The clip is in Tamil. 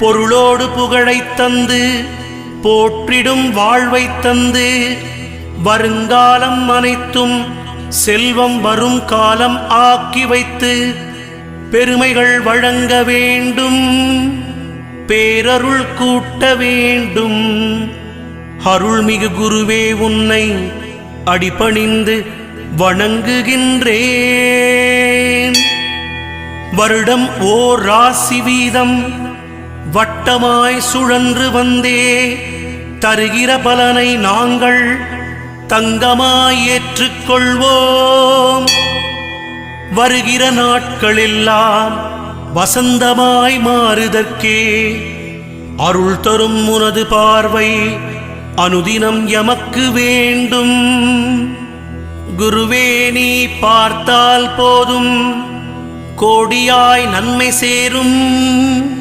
பொருளோடு புகழைத் தந்து போற்றிடும் வாழ்வைத் தந்து வருங்காலம் அனைத்தும் செல்வம் வரும் காலம் ஆக்கி வைத்து பெருமைகள் வழங்க வேண்டும், பேரருள் கூட்ட வேண்டும். அருள்மிகு குருவே உன்னை அடிபணிந்து வணங்குகின்றேன். வருடம் ஓர் ராசி வீதம் வட்டமாய் சுழன்று வந்தே தருகிற பலனை நாங்கள் தங்கமாய் ஏற்றுக்கொள்வோம். வருகிற நாட்களெல்லாம் வசந்தமாய் மாறுதற்கே அருள் தரும் உனது பார்வை அனுதினம் எமக்கு வேண்டும். குருவே நீ பார்த்தால் போதும் கோடியாய் நன்மை சேரும்.